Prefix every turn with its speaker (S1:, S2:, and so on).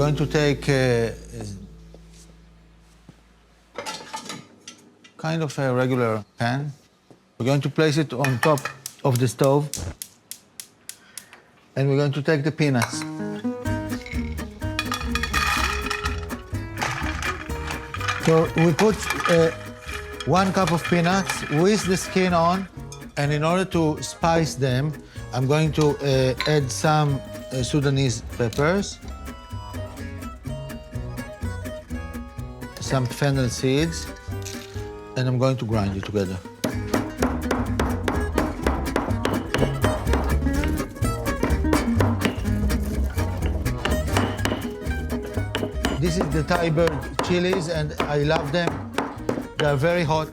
S1: going to take kind of a regular pan. We're going to place it on top of the stove. And we're going to take the peanuts. So we put 1 cup of peanuts with the skin on, and in order to spice them, I'm going to add some Sudanese peppers, some fennel seeds, and I'm going to grind it together. This is the Thai bird chilies, and I love them. They are very hot.